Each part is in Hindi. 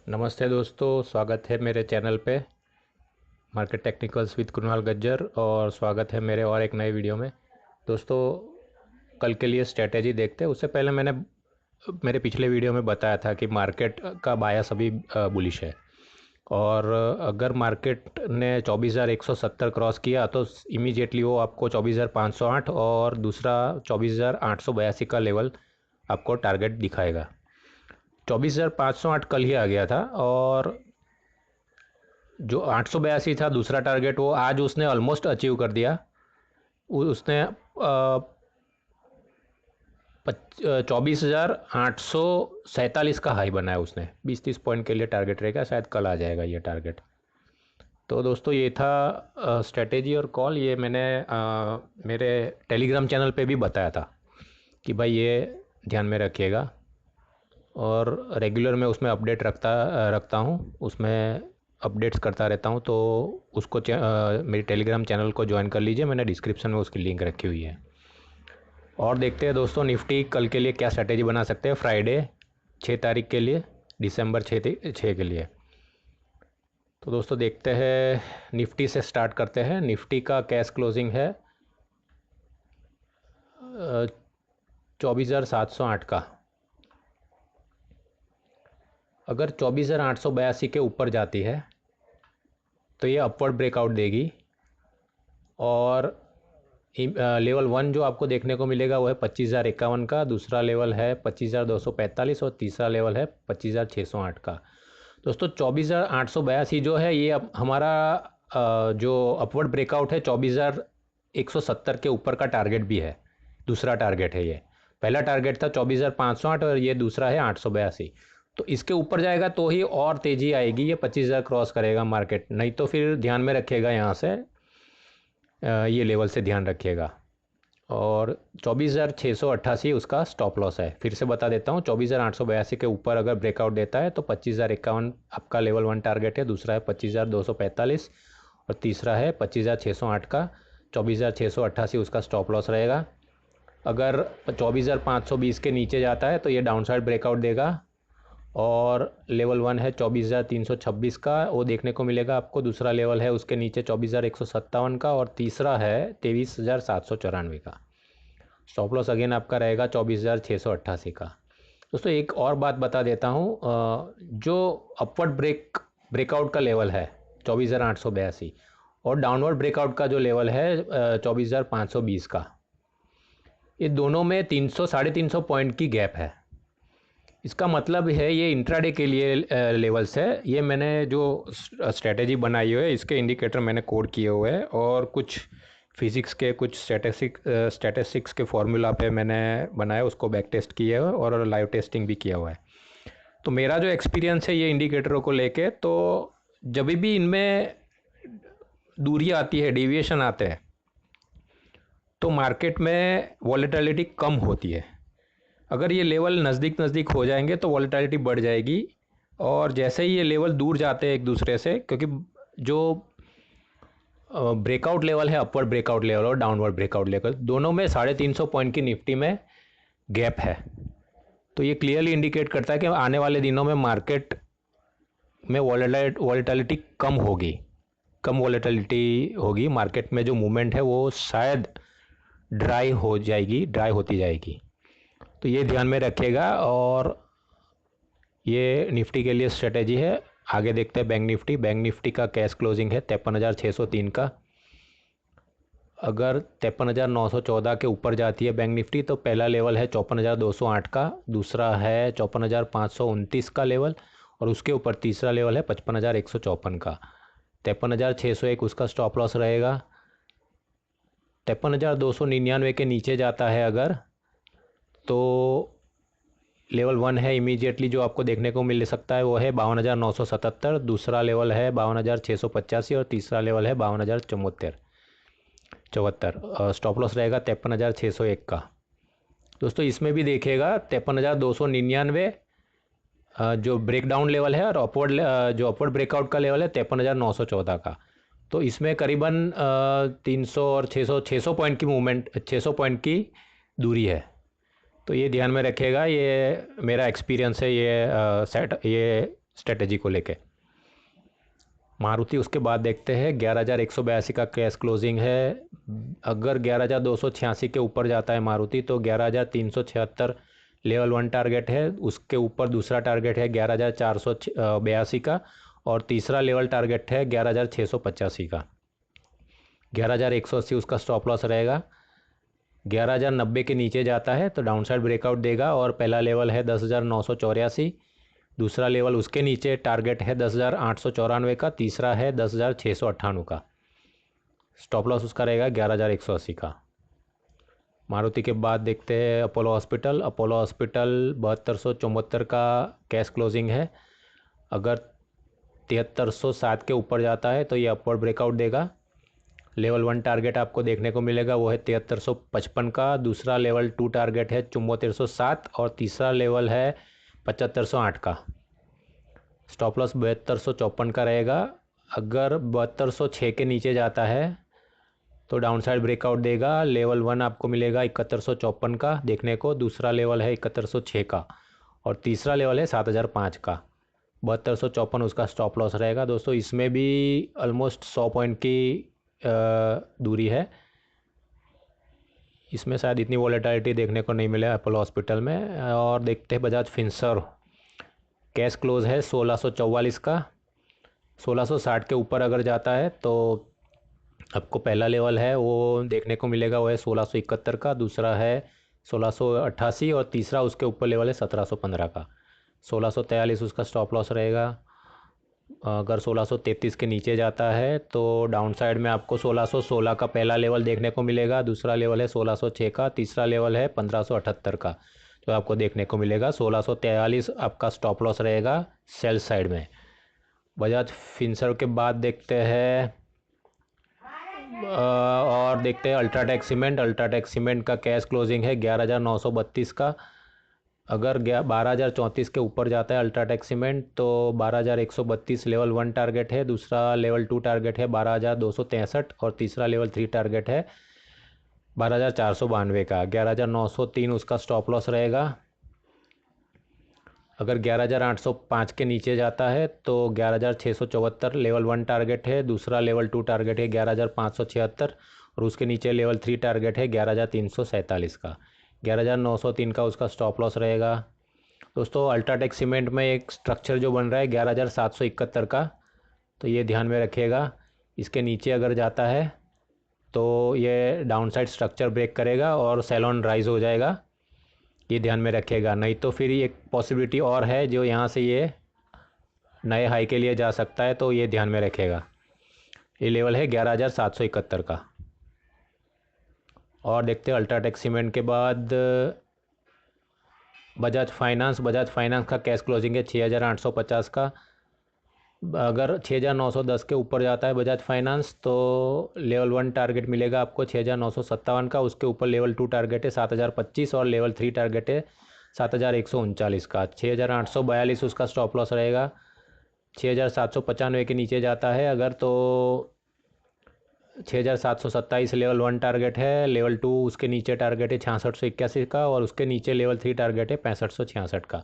नमस्ते दोस्तों, स्वागत है मेरे चैनल पे market technicals with Kunal Gajjar. और स्वागत है मेरे और एक नए वीडियो में। दोस्तों, कल के लिए स्ट्रेटेजी देखते हैं। उससे पहले मैंने मेरे पिछले वीडियो में बताया था कि मार्केट का बायस अभी बुलिश है। और अगर मार्केट ने 24,170 क्रॉस किया तो इमीडिएटली वो आपको 24,508 और दूसरा 24,882 का लेवल आपको टारगेट दिखाएगा। 24,508 कल ही आ गया था, और जो 882 था दूसरा टारगेट, वो आज उसने ऑलमोस्ट अचीव कर दिया। उसने 24,847 का हाई बनाया उसने। 20-30 पॉइंट के लिए टारगेट रहेगा, शायद कल आ जाएगा ये टारगेट। तो दोस्तों, ये था स्ट्रेटेजी और कॉल। ये मैंने मेरे टेलीग्राम चैनल पे भी बताया था कि भाई ये ध्यान में रखिएगा। और रेगुलर मैं उसमें अपडेट रखता हूँ, उसमें अपडेट्स करता रहता हूँ। तो उसको मेरे टेलीग्राम चैनल को ज्वाइन कर लीजिए, मैंने डिस्क्रिप्शन में उसकी लिंक रखी हुई है। और देखते हैं दोस्तों, निफ्टी कल के लिए क्या स्ट्रैटेजी बना सकते हैं, फ्राइडे 6 तारीख के लिए, दिसंबर 6 के लिए। तो दोस्तों देखते हैं, निफ्टी से स्टार्ट करते हैं। निफ्टी का कैश क्लोजिंग है 24,708 का। अगर 24,882 के ऊपर जाती है तो ये अपवर्ड ब्रेकआउट देगी। और लेवल 1 जो आपको देखने को मिलेगा वो है 25,051 का, दूसरा लेवल है 25,245 और तीसरा लेवल है 25,608 का। दोस्तों, 24,882 जो है ये अब हमारा जो अपवर्ड ब्रेकआउट है 24,170 के ऊपर का टारगेट भी है। दूसरा टारगेट है ये। पहला टारगेट था 24,508 और ये दूसरा है 882। तो इसके ऊपर जाएगा तो ही और तेज़ी आएगी, ये 25,000 क्रॉस करेगा मार्केट। नहीं तो फिर ध्यान में रखिएगा, यहाँ से ये लेवल से ध्यान रखिएगा। और 24,688 उसका स्टॉप लॉस है। फिर से बता देता हूँ, 24,882 के ऊपर अगर ब्रेकआउट देता है तो 25,051 आपका लेवल 1 टारगेट है, दूसरा है 25,245 और तीसरा है 25,608 का। 24,688 उसका स्टॉप लॉस रहेगा। अगर 24,520 के नीचे जाता है तो ये डाउनसाइड ब्रेकआउट देगा। और लेवल 1 है 24,326 का, वो देखने को मिलेगा आपको। दूसरा लेवल है उसके नीचे 24,157 का और तीसरा है 23,794 का। स्टॉप लॉस अगेन आपका रहेगा 24,688 का। दोस्तों, एक और बात बता देता हूँ, जो अपवर्ड ब्रेकआउट का लेवल है 24,882 और डाउनवर्ड ब्रेकआउट का जो लेवल है 24,520 का, ये दोनों में 300-350 पॉइंट की गैप है। इसका मतलब है ये इंट्राडे के लिए लेवल्स है। ये मैंने जो स्ट्रेटेजी बनाई हुई है इसके इंडिकेटर मैंने कोड किए हुए हैं, और कुछ फिज़िक्स के कुछ स्टैटिस्टिक्स के फॉर्मूला पे मैंने बनाया, उसको बैक टेस्ट किया है और लाइव टेस्टिंग भी किया हुआ है। तो मेरा जो एक्सपीरियंस है ये इंडिकेटरों को लेके, तो जब भी इनमें दूरी आती है, डेविएशन आते हैं, तो मार्केट में वॉलेटिलिटी कम होती है। अगर ये लेवल नज़दीक नज़दीक हो जाएंगे तो वॉलेटिलिटी बढ़ जाएगी। और जैसे ही ये लेवल दूर जाते हैं एक दूसरे से, क्योंकि जो ब्रेकआउट लेवल है, अपवर्ड ब्रेकआउट लेवल और डाउनवर्ड ब्रेकआउट लेवल, दोनों में 350 पॉइंट की निफ्टी में गैप है। तो ये क्लियरली इंडिकेट करता है कि आने वाले दिनों में मार्केट में वॉलेटिलिटी कम वॉलेटिलिटी होगी। मार्केट में जो मूवमेंट है वो शायद ड्राई होती जाएगी। तो ये ध्यान में रखिएगा। और ये निफ्टी के लिए स्ट्रेटेजी है। आगे देखते हैं बैंक निफ्टी का कैश क्लोजिंग है 53,603 का। अगर 53,914 के ऊपर जाती है बैंक निफ्टी तो पहला लेवल है 54,208 का, दूसरा है 54,529 का लेवल, और उसके ऊपर तीसरा लेवल है 55,154 का। 53,601 उसका स्टॉप लॉस रहेगा। 53,299 के नीचे जाता है अगर, तो लेवल 1 है इमीडिएटली जो आपको देखने को मिल सकता है वो है 52,977, दूसरा लेवल है 52,685 और तीसरा लेवल है 52,074। स्टॉप लॉस रहेगा 53,601 का। दोस्तों, इसमें भी देखिएगा 53,299 जो ब्रेकडाउन लेवल है, और जो अपवर्ड ब्रेकआउट का लेवल है 53,914 का। तो इसमें करीबन 300 और 600 पॉइंट की मूवमेंट, 600 पॉइंट की दूरी है। तो ये ध्यान में रखिएगा। ये मेरा एक्सपीरियंस है, ये स्ट्रेटेजी को लेके। मारुति उसके बाद देखते हैं 11,182 का कैश क्लोजिंग है। अगर 11,286 के ऊपर जाता है मारुति तो 11,376 लेवल 1 टारगेट है। उसके ऊपर दूसरा टारगेट है 11,482 का और तीसरा लेवल टारगेट है 11,685 का। 11,180 उसका स्टॉप लॉस रहेगा। 11,090 के नीचे जाता है तो डाउनसाइड ब्रेकआउट देगा और पहला लेवल है 10,984, दूसरा लेवल उसके नीचे टारगेट है 10,894 का, तीसरा है 10,698 का। स्टॉप लॉस उसका रहेगा 11,180 का। मारुति के बाद देखते हैं अपोलो हॉस्पिटल। अपोलो हॉस्पिटल 7274 का कैश क्लोजिंग है। अगर 7307 के ऊपर जाता है तो ये अपवर्ड ब्रेकआउट देगा। लेवल 1 टारगेट आपको देखने को मिलेगा वो है 7355 का, दूसरा लेवल 2 टारगेट है 7407 और तीसरा लेवल है 7508 का। स्टॉप लॉस 7254 का रहेगा। अगर 7206 के नीचे जाता है तो डाउनसाइड ब्रेकआउट देगा। लेवल 1 आपको मिलेगा 7154 का देखने को, दूसरा लेवल है 7106 का और तीसरा लेवल है 7005 का। 7254 उसका स्टॉप लॉस रहेगा। दोस्तों इसमें भी ऑलमोस्ट 100 पॉइंट की दूरी है। इसमें शायद इतनी वॉलेटिलिटी देखने को नहीं मिला अपोलो हॉस्पिटल में। और देखते हैं बजाज फिनसर्व। कैश क्लोज है 1644 का। 1660 के ऊपर अगर जाता है तो आपको पहला लेवल है वो देखने को मिलेगा वो है 1671 का, दूसरा है 1688 और तीसरा उसके ऊपर लेवल है 1715 का। 1643 उसका स्टॉप लॉस रहेगा। अगर 1633 के नीचे जाता है तो डाउन साइड में आपको 1616 का पहला लेवल देखने को मिलेगा, दूसरा लेवल है 1606 का, तीसरा लेवल है 1578 का जो आपको देखने को मिलेगा। 1643 आपका स्टॉप लॉस रहेगा सेल साइड में। बजाज फिनसर्व के बाद देखते हैं और देखते हैं अल्ट्राटेक सीमेंट। अल्ट्राटेक सीमेंट का कैश क्लोजिंग है 11,932 का। अगर 12,034 के ऊपर जाता है अल्ट्राटेक सीमेंट तो 12,132 लेवल 1 टारगेट है, दूसरा लेवल 2 टारगेट है 12,263 और तीसरा लेवल 3 टारगेट है 12,492 का। 11,903 उसका स्टॉप लॉस रहेगा। अगर 11,805 के नीचे जाता है तो 11,674 लेवल 1 टारगेट है, दूसरा लेवल 2 टारगेट है 11,576 और उसके नीचे लेवल 3 टारगेट है 11,347 का। 11,903 का उसका स्टॉप लॉस रहेगा। दोस्तों अल्ट्राटेक सीमेंट में एक स्ट्रक्चर जो बन रहा है 11,771 का, तो ये ध्यान में रखिएगा। इसके नीचे अगर जाता है तो ये डाउनसाइड स्ट्रक्चर ब्रेक करेगा और सेल राइज हो जाएगा, ये ध्यान में रखिएगा। नहीं तो फिर एक पॉसिबिलिटी और है जो यहाँ से ये नए हाई के लिए जा सकता है, तो ये ध्यान में रखिएगा। ये लेवल है 11,771 का। और देखते हैं अल्ट्राटेक सीमेंट के बाद बजाज फाइनेंस। बजाज फाइनेंस का कैश क्लोजिंग है 6,850 का। अगर 6,910 के ऊपर जाता है बजाज फाइनेंस तो लेवल 1 टारगेट मिलेगा आपको 6,957 का, उसके ऊपर लेवल 2 टारगेट है 7,025 और लेवल 3 टारगेट है 7,139 का। 6,842 उसका स्टॉप लॉस रहेगा। 6,795 के नीचे जाता है अगर तो 6,727 लेवल 1 टारगेट है, लेवल 2 उसके नीचे टारगेट है 6681 का और उसके नीचे लेवल 3 टारगेट है 6566 का।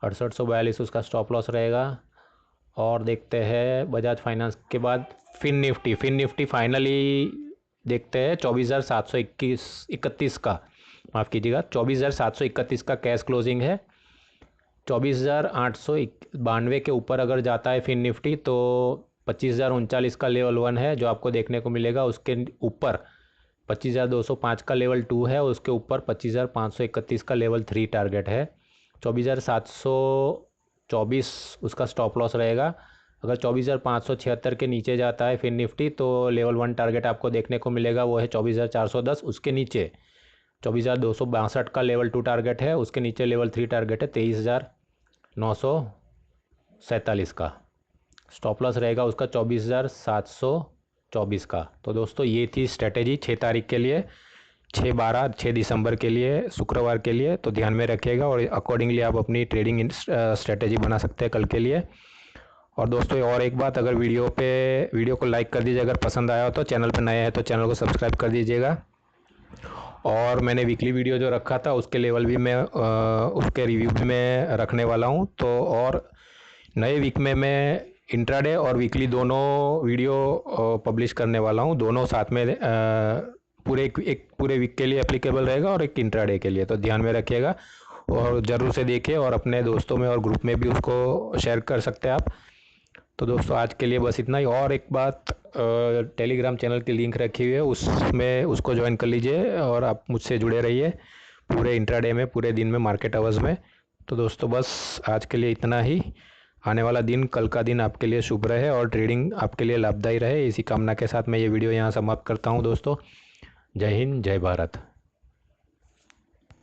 6842 उसका स्टॉप लॉस रहेगा। और देखते हैं बजाज फाइनेंस के बाद फिन निफ्टी फाइनली देखते हैं 24,731 का, माफ़ कीजिएगा 24,731 का कैश क्लोजिंग है। 24,892 के ऊपर अगर जाता है फिन निफ्टी तो 25,039 का लेवल 1 है जो आपको देखने को मिलेगा, उसके ऊपर 25,205 का लेवल 2 है, उसके ऊपर 25,531 का लेवल 3 टारगेट है। 24,724 उसका स्टॉप लॉस रहेगा। अगर 24,576 के नीचे जाता है फिन निफ्टी तो लेवल 1 टारगेट आपको देखने को मिलेगा वो है 24,410, उसके नीचे 24,262 का लेवल 2 टारगेट है, उसके नीचे लेवल 3 टारगेट है 23,947 का। स्टॉप लॉस रहेगा उसका 24,724 का। तो दोस्तों ये थी स्ट्रेटेजी 6 तारीख के लिए, 6 दिसंबर के लिए, शुक्रवार के लिए। तो ध्यान में रखिएगा और अकॉर्डिंगली आप अपनी ट्रेडिंग स्ट्रेटेजी बना सकते हैं कल के लिए। और दोस्तों और एक बात, अगर वीडियो को लाइक कर दीजिए, अगर पसंद आया हो तो, चैनल पर नए हैं तो चैनल को सब्सक्राइब कर दीजिएगा। और मैंने वीकली वीडियो जो रखा था उसके लेवल भी मैं उसके रिव्यू भी मैं रखने वाला हूँ। तो और नए वीक में मैं इंट्राडे और वीकली दोनों वीडियो पब्लिश करने वाला हूँ। दोनों साथ में एक पूरे वीक के लिए एप्लीकेबल रहेगा और एक इंट्राडे के लिए, तो ध्यान में रखिएगा और ज़रूर से देखिए और अपने दोस्तों में और ग्रुप में भी उसको शेयर कर सकते हैं आप। तो दोस्तों आज के लिए बस इतना ही। और एक बात, टेलीग्राम चैनल की लिंक रखी हुई है, उसमें उसको ज्वाइन कर लीजिए और आप मुझसे जुड़े रहिए पूरे इंट्राडे में, पूरे दिन में, मार्केट आवर्स में। तो दोस्तों बस आज के लिए इतना ही। आने वाला दिन, कल का दिन आपके लिए शुभ रहे और ट्रेडिंग आपके लिए लाभदायी रहे, इसी कामना के साथ मैं ये वीडियो यहाँ समाप्त करता हूँ दोस्तों। जय हिंद, जय भारत।